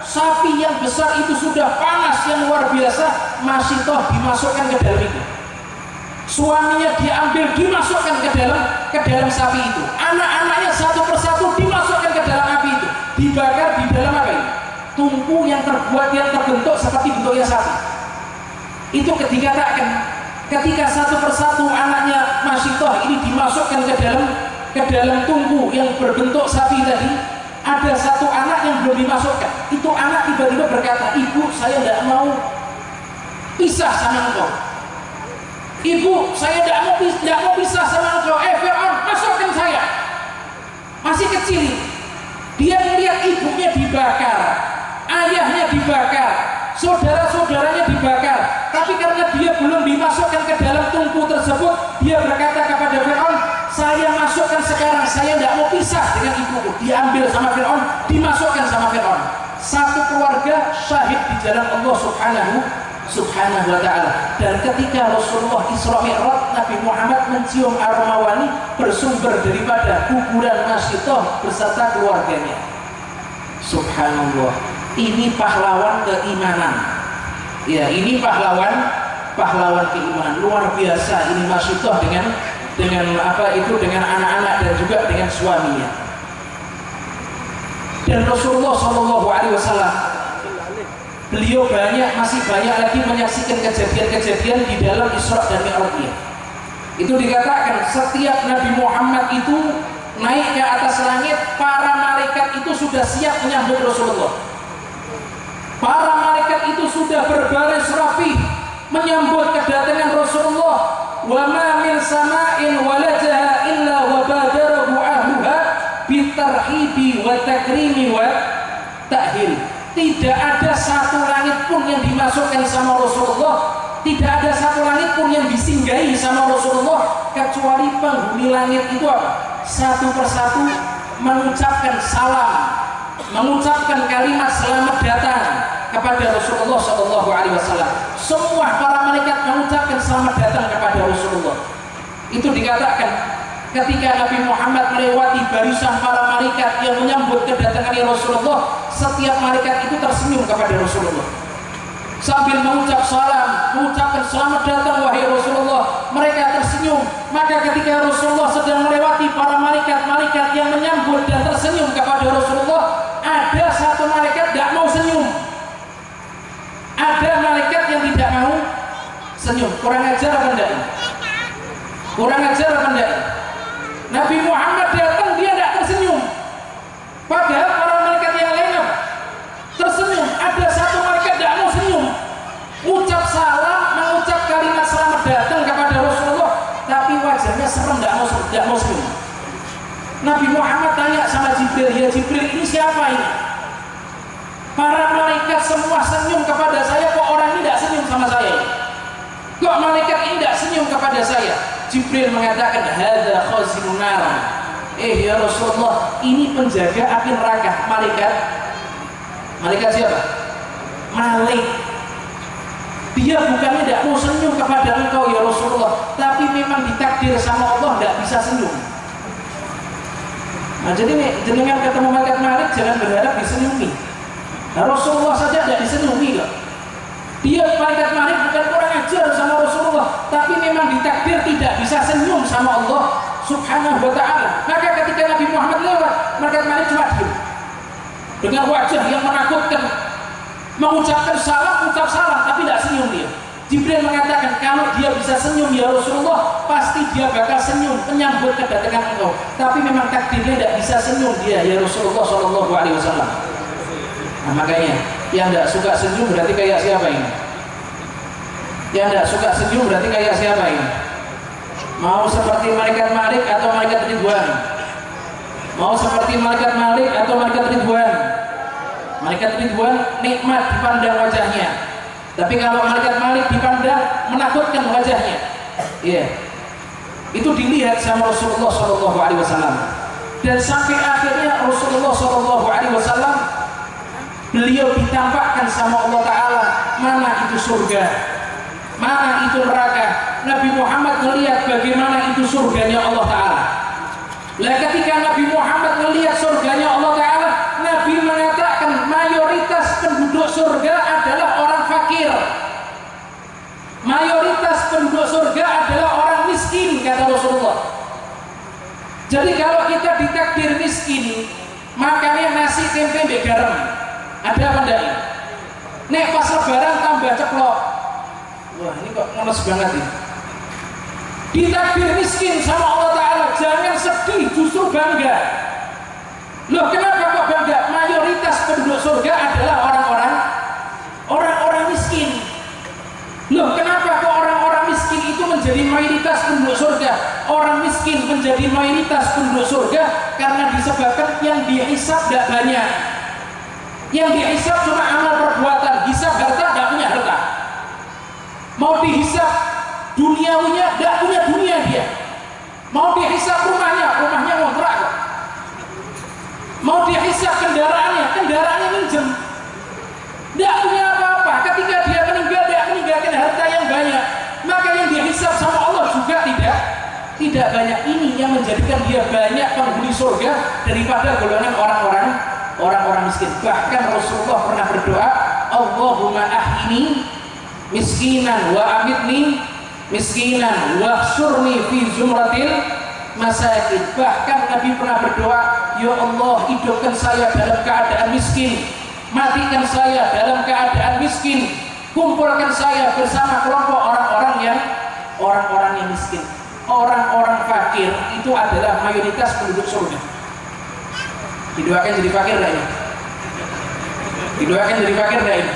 sapi yang besar itu sudah panas yang luar biasa, Masitoh dimasukkan ke dalam itu. Suaminya diambil, dimasukkan ke dalam sapi itu. Anak-anaknya satu persatu dimasukkan ke dalam api itu, dibakar di dalam apa ini? Tungku yang terbentuk seperti bentuknya sapi. Itu ketika satu persatu anaknya Masitoh ini dimasukkan ke dalam tungku yang berbentuk sapi tadi, ada satu anak yang belum dimasukkan. Itu anak tiba-tiba berkata, "Ibu, saya tidak mau pisah sama engkau. Ibu, saya tidak mau pisah sama engkau. Fir'aun, masukkan saya." Masih kecil. Dia melihat ibunya dibakar, ayahnya dibakar, saudara-saudaranya dibakar. Tapi karena dia belum dimasukkan ke dalam tungku tersebut, dia berkata kepada Fir'aun, "Saya masukkan sekarang, saya tidak mau pisah dengan ibuku." Diambil sama Fir'aun, dimasukkan sama Fir'aun. Satu keluarga syahid di jalan Allah subhanahu wa ta'ala. Dan ketika Rasulullah Isra Mi'raj, Nabi Muhammad mencium aroma wangi bersumber daripada kuburan Masitoh beserta keluarganya. Subhanallah, ini pahlawan keimanan. Ya, ini pahlawan keimanan luar biasa. Ini Masitoh dengan anak-anak dan juga dengan suaminya. Dan Rasulullah SAW, beliau masih banyak lagi menyaksikan kejadian-kejadian di dalam Isra dan Mi'raj. Itu dikatakan setiap Nabi Muhammad itu naik ke atas langit, para malaikat itu sudah siap menyambut Rasulullah. Para malaikat itu sudah berbaris rapi menyambut kedatangan Rasulullah. Wa ma min sama'in walajaha illa wa badarahu ahluha bitarhibi wa takrimi wa ta'hil. Tidak ada satu langit pun pun yang dimasukkan sama Rasulullah, tidak ada satu langit pun yang disinggahi sama Rasulullah, kecuali penghuni langit itu apa? Satu persatu mengucapkan salam, mengucapkan kalimat selamat datang kepada Rasulullah SAW. Semua para malaikat mengucapkan selamat datang kepada Rasulullah. Itu dikatakan ketika Nabi Muhammad melewati barisan para malaikat yang menyambut kedatangan Rasulullah, setiap malaikat itu tersenyum kepada Rasulullah sambil mengucap salam, mengucapkan selamat datang wahai Rasulullah. Mereka tersenyum. Maka ketika Rasulullah sedang melewati para malaikat-malaikat yang menyambut dan tersenyum kepada Rasulullah, ada satu malaikat tidak mau senyum, ada malaikat yang tidak mau senyum. Kurang ajar apa enggak? Kurang ajar apa enggak? Nabi Muhammad datang, dia tidak tersenyum, padahal para malaikat yang lain tersenyum. Ada satu malaikat tidak mau senyum, ucap salam, mengucap kalimat selamat datang kepada Rasulullah, tapi wajahnya serem, tidak mau senyum. Nabi Muhammad tanya sama Jibril, ya Jibril, ini siapa ini? Para malaikat semua senyum kepada saya, kok orang ini tidak senyum sama saya? Kok malaikat ini tidak senyum kepada saya? Jibril mengatakan, hadza khazinun nar. Ya Rasulullah, ini penjaga api neraka. Malaikat siapa? Malik. Dia bukannya tidak mau senyum kepada engkau ya Rasulullah, tapi memang ditakdir sama Allah tidak bisa senyum. Nah, jadi jenengan ketemu malaikat Malik jangan berharap disenyumi. Nah, Rasulullah saja tidak disenyumi kok. Dia malaikat Malik bukan kurang ajar sama Rasulullah, tapi memang ditakdir tidak bisa senyum sama Allah Subhanahu wa ta'ala. Maka ketika Nabi Muhammad lewat, malaikat Malik cuma diam dengan wajah yang menakutkan, mengucapkan salam, ucap salam, tapi tidak senyum dia. Jibril mengatakan, kalau dia bisa senyum ya Rasulullah, pasti dia bakal senyum menyambut kedatangan engkau. Tapi memang takdirnya tidak bisa senyum dia ya Rasulullah SAW. Nah, makanya yang tidak suka senyum berarti kayak siapa ini? Yang tidak suka senyum berarti kayak siapa ini? Mau seperti malaikat Malik atau malaikat Ridwan? Mau seperti malaikat Malik atau malaikat Ridwan? Malaikat Ridwan nikmat dipandang wajahnya, tapi kalau malaikat Malik dipandang menakutkan wajahnya. Iya, itu dilihat sama Rasulullah SAW. Dan sampai akhirnya Rasulullah SAW beliau ditampakkan sama Allah Ta'ala mana itu surga, mana itu neraka. Nabi Muhammad melihat bagaimana itu surganya Allah Ta'ala. Lah ketika Nabi Muhammad melihat surganya Allah Ta'ala, Nabi mengatakan mayoritas penduduk surga adalah orang fakir, mayoritas penduduk surga adalah orang miskin, kata Rasulullah. Jadi kalau kita ditakdir miskin, makanya nasi tempe mbek garam ada apa enggak? Nek pas lebaran tambah ceplok, wah ini kok ngenes banget ini. Ditakdir miskin sama Allah Ta'ala, jangan sedih, justru bangga. Loh, kenapa kok bangga? Mayoritas penduduk surga adalah orang-orang miskin. Loh, kenapa kok orang-orang miskin itu menjadi mayoritas penduduk surga? Orang miskin menjadi mayoritas penduduk surga karena disebabkan yang dihisab tidak banyak. Yang dihisab cuma amal perbuatan, hisab harta tidak punya harta. Mau dihisab duniawinya tidak punya dunia dia. Mau dihisab rumahnya ngontrak kok. Mau dihisab kendaraannya minjem, tidak punya apa-apa. Ketika dia meninggal, dia meninggalkan harta yang banyak. Maka yang dihisab sama Allah juga tidak banyak. Ini yang menjadikan dia banyak penghuni surga daripada golongan orang-orang miskin. Bahkan Rasulullah pernah berdoa, Allahumma ahyini miskinan wa amitni miskinan wa hsyurni fi zumratil masakin. Bahkan Nabi pernah berdoa, ya Allah, hidupkan saya dalam keadaan miskin, matikan saya dalam keadaan miskin, kumpulkan saya bersama kelompok orang-orang yang miskin. Orang-orang fakir itu adalah mayoritas penduduk surga. Didoakan jadi fakir enggak ini? Didoakan jadi fakir enggak ini?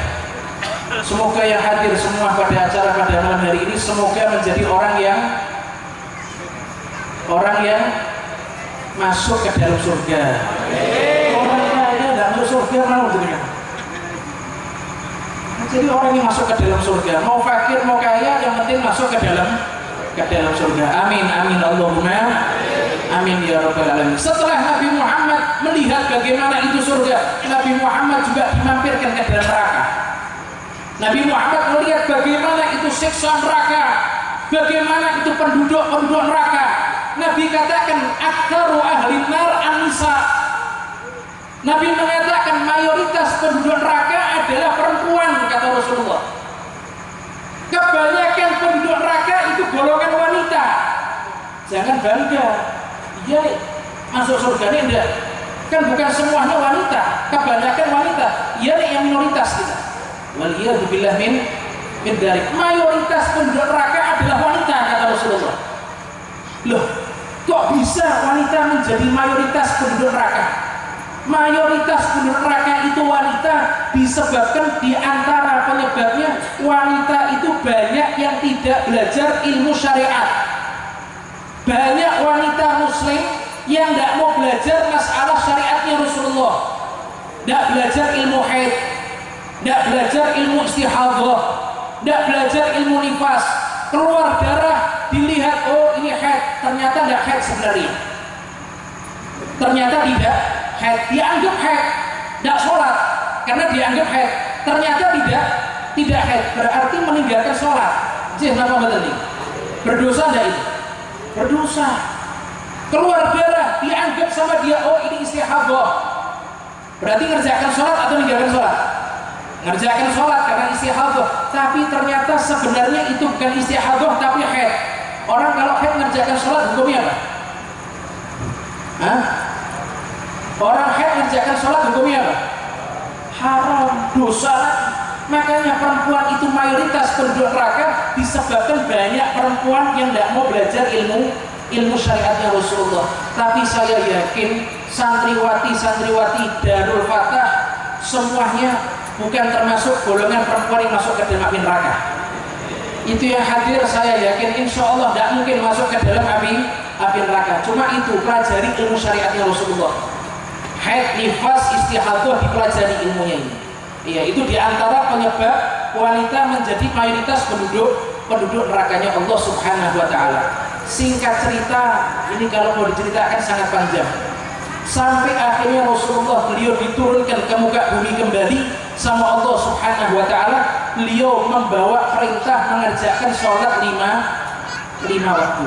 Semoga yang hadir semua pada acara pada malam hari ini semoga menjadi orang yang masuk ke dalam surga. Orang kaya tidak masuk surga mau jadi kan? Jadi orang yang masuk ke dalam surga, mau fakir mau kaya, yang penting masuk ke dalam surga. Amin amin Allahumma amin ya rabbal alamin. Setelah Nabi Muhammad melihat bagaimana itu surga, Nabi Muhammad juga dimampirkan ke dalam neraka. Nabi Muhammad melihat bagaimana itu siksa neraka, bagaimana itu penduduk neraka. Nabi katakan aktsaru ahli nar an-nisa. Nabi mengatakan mayoritas penduduk neraka adalah perempuan, kata Rasulullah. Kebanyakan penduduk neraka itu golongan wanita. Jangan bangga, iya masuk surga ini enggak. Kan bukan semuanya wanita, kebanyakan wanita. Iya yang minoritas kita. Waliyadzubillah min dari mayoritas penduduk neraka adalah wanita, kata Rasulullah. Loh, kok bisa wanita menjadi mayoritas penduduk neraka? Mayoritas penduduk neraka itu wanita disebabkan diantara penyebabnya wanita itu banyak yang tidak belajar ilmu syariat. Banyak wanita muslim yang tidak mau belajar masalah syariatnya Rasulullah, tidak belajar ilmu haid, tidak belajar ilmu istihadah, tidak belajar ilmu nifas. Keluar darah dilihat, oh ini haid, ternyata tidak haid sebenarnya, ternyata tidak haid, dianggap haid, tidak sholat karena dianggap haid, ternyata tidak haid, berarti meninggalkan sholat. Jadi apa betul ini? Berdosa tidak itu? Berdosa. Keluar darah dianggap sama dia, oh ini istihadah, berarti ngerjakan sholat atau meninggalkan sholat? Ngerjakan sholat karena istihadah, tapi ternyata sebenarnya itu bukan istihadah tapi haid. Orang kalau haid ngerjakan sholat hukumnya apa? Hah? Orang haid mengerjakan sholat hukumnya apa? Haram, dosa. Makanya perempuan itu mayoritas penduduk neraka disebabkan banyak perempuan yang tidak mau belajar ilmu syariatnya Rasulullah. Tapi saya yakin santriwati Darul Fatah semuanya bukan termasuk golongan perempuan yang masuk ke dalam api neraka. Itu yang hadir, saya yakin insya Allah tidak mungkin masuk ke dalam api neraka. Cuma itu pelajari ilmu syariatnya Rasulullah. Haid, nifas, istihadah dipelajari ilmunya ini. Iya, itu diantara penyebab wanita menjadi mayoritas penduduk nerakanya Allah Subhanahu Wa Taala. Singkat cerita, ini kalau mau diceritakan sangat panjang. Sampai akhirnya Rasulullah beliau diturunkan ke muka bumi kembali sama Allah Subhanahu Wa Taala. Beliau membawa perintah mengerjakan sholat lima waktu.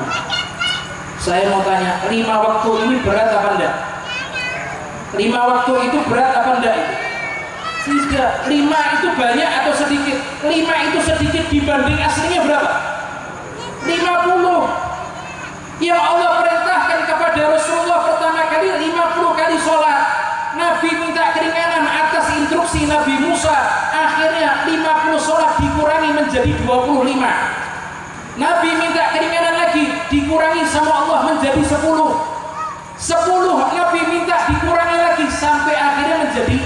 Saya mau tanya, 5 waktu ini berat apa enggak? 5 waktu itu berat apa enggak? Tidak. 5 itu banyak atau sedikit? 5 itu sedikit dibanding aslinya berapa? 50. Yang Allah perintahkan kepada Rasulullah pertama kali 50 kali sholat. Nabi minta keringanan atas instruksi Nabi Musa. Akhirnya 50 sholat dikurangi menjadi 25. Nabi minta keringanan lagi, dikurangi sama Allah menjadi 10. 10 Nabi minta dikurangi lagi sampai akhirnya menjadi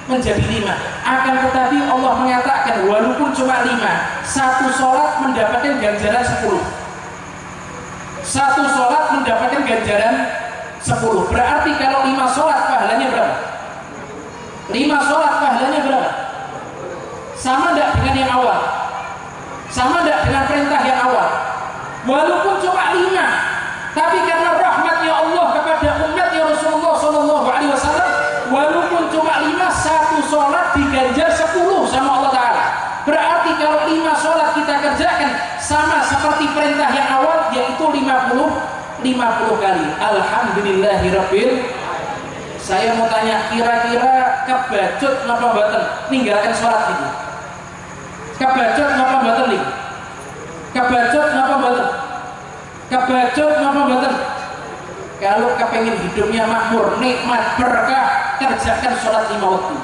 5. Akan tetapi Allah mengatakan walaupun cuma 5, satu sholat mendapatkan ganjaran 10. Satu sholat mendapatkan ganjaran 10. Berarti kalau 5 sholat pahalanya berapa? 5 sholat pahalanya berapa? Sama enggak dengan yang awal? Sama enggak dengan perintah yang awal? Walaupun cuma 5, tapi karena rahmatnya Allah kepada umatnya Rasulullah SAW, walaupun cuma 5, satu sholat diganjar 10 sama Allah Ta'ala. Berarti kalau 5 sholat kita kerjakan sama seperti perintah yang awal, yaitu 50 kali. Alhamdulillahirabbil. Saya mau tanya, kira-kira kebacut napa mboten ninggalkan sholat itu? Kebacut napa mboten nih? Kebacut napa mboten? Kebacut napa mboten? Kalau kepengen hidupnya makmur, nikmat, berkah, kerjakan sholat 5 waktu.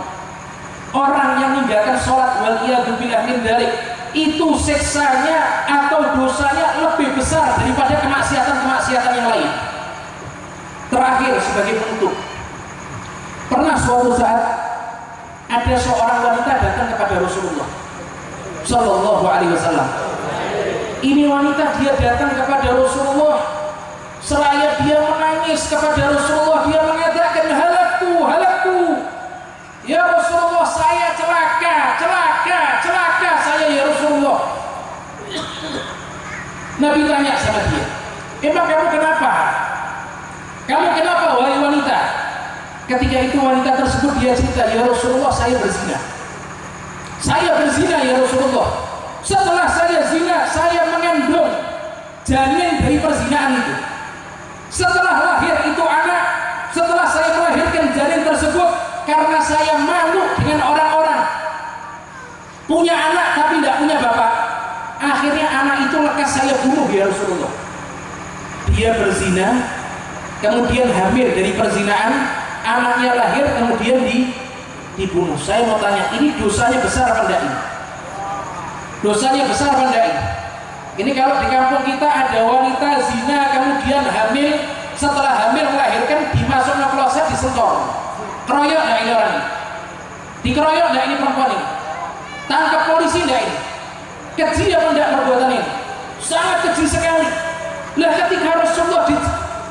Orang yang meninggalkan sholat waliyadzubillah min dzalik, itu siksanya atau dosanya lebih besar daripada kemaksiatan yang lain. Terakhir sebagai penutup, pernah suatu saat ada seorang wanita datang kepada Rasulullah Sallallahu Alaihi Wasallam. Ini wanita dia datang kepada Rasulullah, seraya dia menangis kepada Rasulullah, dia mengatakan halaktu, ya Rasulullah, saya celaka. Nabi tanya sama dia, emang kamu kenapa? Kamu kenapa wahai wanita? Ketika itu wanita tersebut dia cerita, ya Rasulullah saya berzina. Saya berzina ya Rasulullah. Setelah saya zina, saya mengandung janin dari perzinaan itu. Setelah lahir itu anak, setelah saya melahirkan janin tersebut, karena saya malu dengan orang-orang, punya anak tapi tidak punya bapak, akhirnya anak itu lekas saya bunuh ya Rasulullah. Dia berzina, kemudian hamil dari perzinaan, anaknya lahir kemudian dibunuh. Saya mau tanya, ini dosanya besar apa enggak ini? Dosanya besar apa enggak ini? Ini kalau di kampung kita ada wanita zina kemudian hamil, setelah hamil melahirkan dimasukkan kloset disentor. Keroyok enggak ini orang ini? Dikeroyok enggak ini perempuan ini? Tangkap polisi enggak ini? Keji apa enggak perbuatan ini? Sangat keji sekali. Lah ketika Rasulullah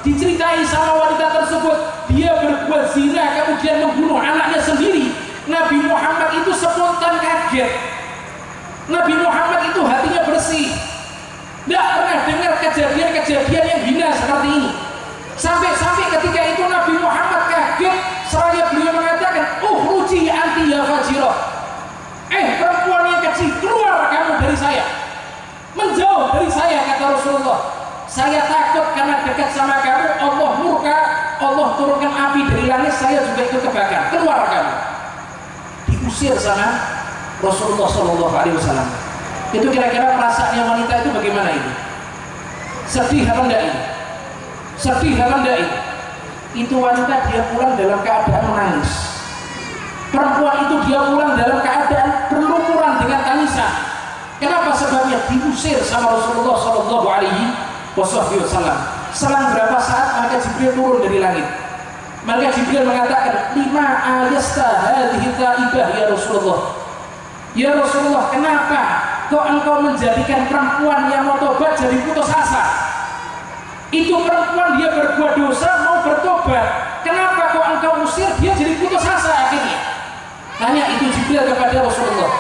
diceritai sama wanita tersebut, dia berbuat zina kemudian membunuh anaknya sendiri, Nabi Muhammad itu spontan kaget. Nabi Muhammad itu hatinya bersih, tidak pernah dengar kejadian-kejadian yang hina seperti ini. Sampai-sampai ketika itu Nabi Muhammad kaget, seraya beliau mengatakan, ruji anti ya fajirah, perempuan yang kecil, keluar kamu dari saya, menjauh dari saya, kata Rasulullah. Saya takut karena dekat sama kamu Allah murka, Allah turunkan api dari langit, saya juga ikut kebakar, keluar kamu. Diusir sama Rasulullah SAW. Itu kira-kira perasaannya wanita itu bagaimana ini? Sedih apa enggak ini? Sedih apa enggak ini? Itu wanita dia pulang dalam keadaan menangis. Perempuan itu dia pulang dalam keadaan berlumuran dengan tangisan. Kenapa? Sebabnya diusir sama Rasulullah SAW. Selang berapa saat maka Jibril turun dari langit. Maka Jibril mengatakan, lima ayasta hadhihi taibah ya Rasulullah. Ya Rasulullah, kenapa kok engkau menjadikan perempuan yang mau tobat jadi putus asa? Itu perempuan dia berbuat dosa mau bertobat, kenapa kok engkau usir dia jadi putus asa akhirnya? Tanya itu Jibril kepada Rasulullah.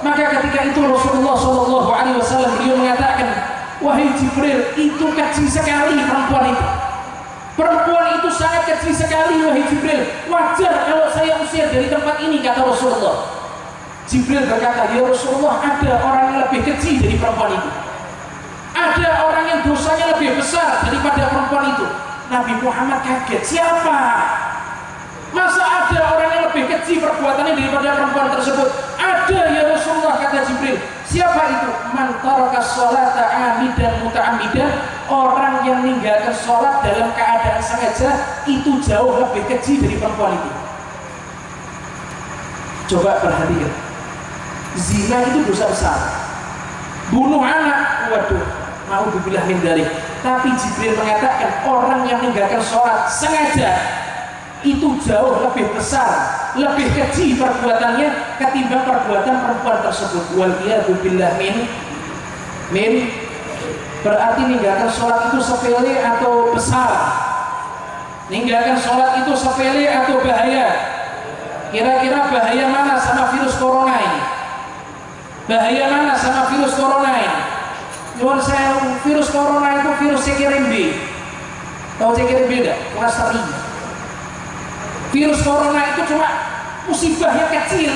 Maka ketika itu Rasulullah SAW beliau mengatakan, wahai Jibril, itu kecil sekali perempuan itu. Perempuan itu sangat kecil sekali wahai Jibril. Wajar kalau saya usir dari tempat ini, kata Rasulullah. Jibril berkata, ya Rasulullah, ada orang yang lebih kecil dari perempuan itu. Ada orang yang dosanya lebih besar daripada perempuan itu. Nabi Muhammad kaget, siapa? Masa ada orang yang lebih kecil perbuatannya daripada perempuan tersebut? Ada ya Rasulullah, kata Jibril. Siapa itu? Man taraka sholata amidan muta'ammidan. Orang yang meninggalkan sholat dalam keadaan sengaja, itu jauh lebih kecil dari perempuan itu. Coba perhatikan, zina itu dosa besar. Bunuh anak, waduh, mau dibilang dari. Tapi Jibril mengatakan orang yang meninggalkan sholat sengaja itu jauh lebih besar, lebih kecil perbuatannya ketimbang perbuatan perempuan tersebut. Waliyadu billah min berarti meninggalkan sholat itu sepele atau besar? Meninggalkan sholat itu sepele atau bahaya? Kira-kira bahaya mana sama virus corona ini? Bahaya mana sama virus corona ini? Nyuwun saya, virus corona itu virus CKRMB. Tahu CKRMB enggak? Klaster I. Virus corona itu cuma musibah yang kecil,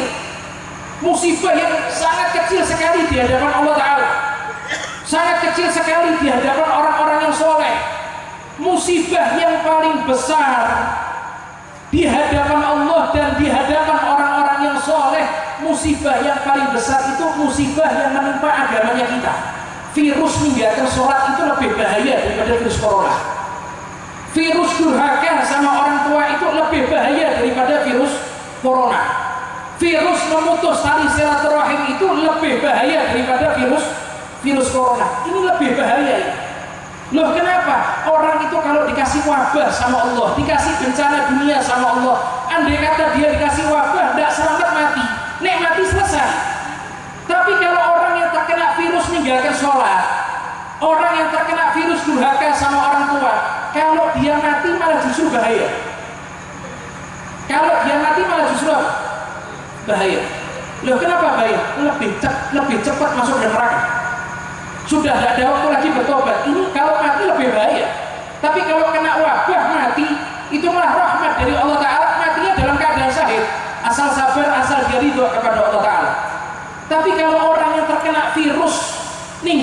musibah yang sangat kecil sekali di hadapan Allah Ta'ala, sangat kecil sekali di hadapan orang-orang yang soleh. Musibah yang paling besar di hadapan Allah dan di hadapan orang-orang yang soleh, musibah yang paling besar itu musibah yang menimpa agamanya kita. Virus meninggalkan sholat itu lebih bahaya daripada virus corona. Virus durhaka sama orang tua itu lebih bahaya daripada virus corona. Virus memutus tali silaturahim itu lebih bahaya daripada virus corona. Ini lebih bahaya ya. Loh kenapa? Orang itu kalau dikasih wabah sama Allah, dikasih bencana dunia sama Allah, andai kata dia dikasih wabah, tidak selamat mati, nek mati selesai. Tapi kalau orang yang terkena virus meninggalkan sholat, orang yang terkena virus durhaka sama orang tua, kalau dia mati malah justru bahaya. Kalau dia mati malah justru bahaya. Loh kenapa bahaya? Lebih cepat masuk ke neraka. Sudah tidak ada waktu lagi bertobat.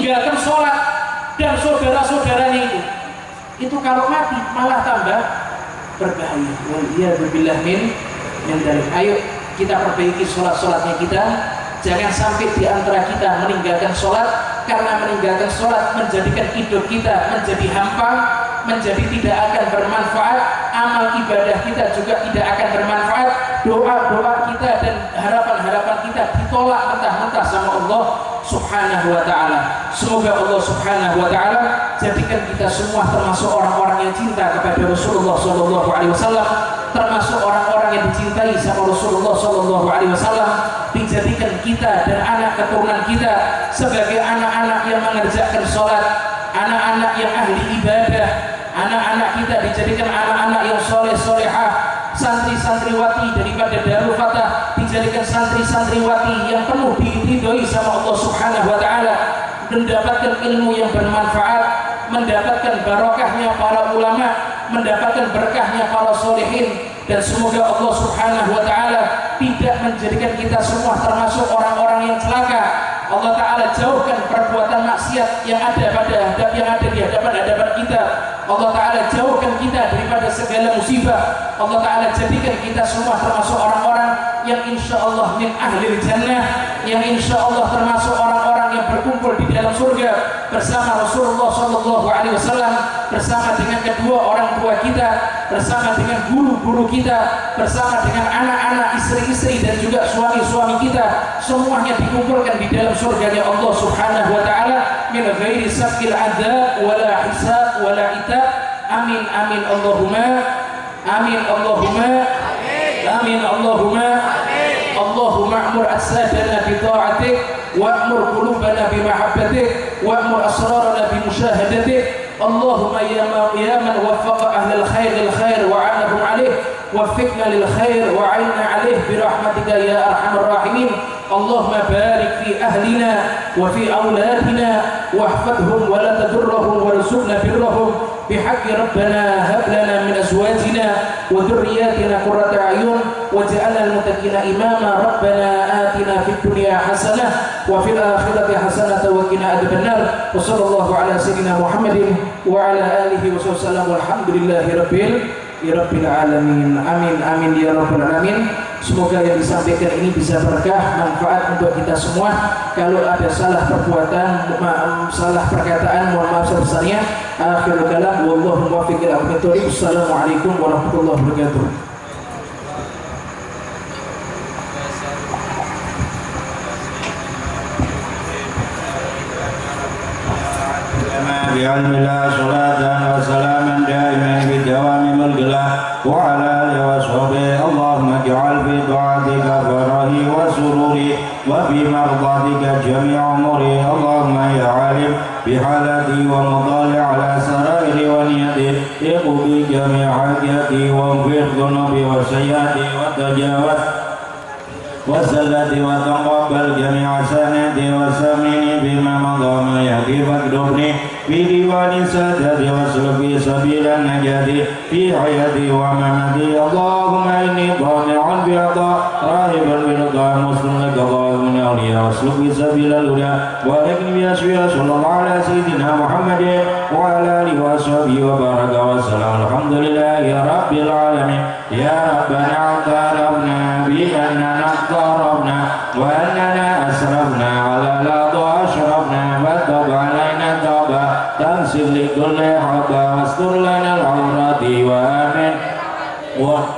meninggalkan sholat dan saudara-saudaranya itu kalau mati malah tambah berbahaya. Waliyadzubillah min dzalik. Ayo kita perbaiki sholat-sholatnya kita. Jangan sampai di antara kita meninggalkan sholat, karena meninggalkan sholat menjadikan hidup kita menjadi hampa, menjadi tidak akan bermanfaat, amal ibadah kita juga tidak akan bermanfaat, doa-doa kita dan harapan-harapan kita ditolak mentah-mentah sama Allah Subhanahu wa ta'ala. Semoga Allah Subhanahu wa ta'ala jadikan kita semua termasuk orang-orang yang cinta kepada Rasulullah sallallahu alaihi wasallam, termasuk orang-orang yang dicintai sama Rasulullah sallallahu alaihi wasallam, dijadikan kita dan anak keturunan kita sebagai anak-anak yang mengerjakan sholat, anak-anak yang ahli ibadah, anak-anak kita dijadikan anak-anak yang soleh-solehah, santri-santriwati daripada Darul Fatah dijadikan santri-santriwati yang penuh diridhoi sama Allah Subhanahu wa ta'ala, mendapatkan ilmu yang bermanfaat, mendapatkan barokahnya para ulama, mendapatkan berkahnya para solehin. Dan semoga Allah Subhanahu wa ta'ala tidak menjadikan kita semua termasuk orang-orang yang celaka. Allah Ta'ala jauhkan perbuatan maksiat yang ada di hadapan kita. Allah Ta'ala jauhkan kita daripada segala musibah. Allah Ta'ala jadikan kita semua termasuk orang-orang yang insya Allah min ahlil jannah, yang insya Allah termasuk orang-orang yang berkumpul di dalam surga bersama Rasulullah sallallahu alaihi wasallam, bersama dengan kedua orang tua kita, bersama dengan guru-guru kita, bersama dengan anak-anak, istri-istri dan juga suami-suami kita, semuanya dikumpulkan di dalam surganya Allah Subhanahu wa ta'ala min ghairi sabqil adzab wala hisab wala itab. Amin amin Allahumma amin Allahumma amin Allahumma. Allahumma amur as-sadana bi ta'atik wa'mur qulubana bi mahabbatik wa'mur asrarana bi musyahadatik. Allahumma ya man waffaqa ahlal khair lil khair wa 'anahum 'alaih waffiqna lil khair wa 'inna 'alaih bi rahmatika ya arhamar rahimin. Allahumma barik fi ahlina wa fi auladina wahfadhum wa la tadurrahum warzuqna birrahum bihaqqi rabbana hab lana min azwajina wa dhurriyyatina qurrata a'yun waj'alna al-muttaqina imama. Rabbana atina fid dunya hasanah wa fil akhirati hasanah wa qina adzabannar. Wa sallallahu ala sayyidina Muhammadin wa ala alihi wa sallam. Walhamdulillahi rabbil alamin. Amin amin ya rabbal alamin. Semoga yang disampaikan ini bisa berkah, manfaat untuk kita semua. Kalau ada salah perbuatan, salah perkataan, mohon maaf sebesarnya. Akhirul kalam, wallahu muwaffiq ila aqwamit thoriq. Assalamualaikum warahmatullahi wabarakatuh. Bi'almillah salatan wa salaman daiman bidawami mulkillah wa ala alihi wa sahbihi. Allahumma ij'al fi ta'atika farahi wa sururi wa fi mardatika jami'a umuri. Allahumma ya alim bihalati wa mudali ala sarairi wa niyati iqbi jami'a hajati wa anfir dhunubi wa sayyati wa tajawaz wa sallati wa taqabbal jami'a sanati wa samini bima madama yaqi fakdubni fi diwani sadati wa sulbi sabilan najati fi hayati wa mamati. Allahumma inni dhami'un bi adha rahiban bi ridha muslim laka dhalimun awliya wa sulbi sabilal huda wa lakni bi asfiya sallallahu ala sayyidina Muhammadin wa ala alihi wa sahbihi wa baraka wa salam. Alhamdulillahi rabbil alamin. Ya Rabbana atarabna bi anna naqtarabna wa annana asrafna ala ladha ashrafna wa tab'a alaina taba tansir li kulli haba wastur lana al-awrati wa amin wa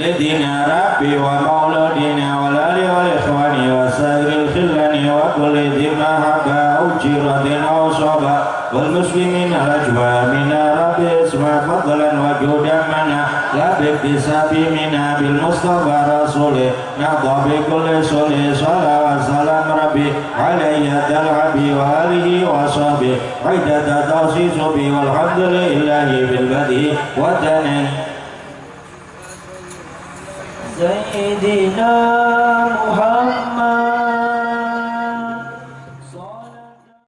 lidina rabbi wa mauladina wa lali wa ikhwani wa sairil khillani wa kulli dhimma haba ujiratin aw soba wal muslimin al-ajwa minna rabbi isma fadlan wa judan mana labik disabi minna bil mustafa rasulih nabba bi kulli sulih salawat salam rabbi alayya dal'abi wa alihi wa sahbihi aidata tawsisu bi walhamdulillahi bil badi wa tanai Sayyidina Muhammad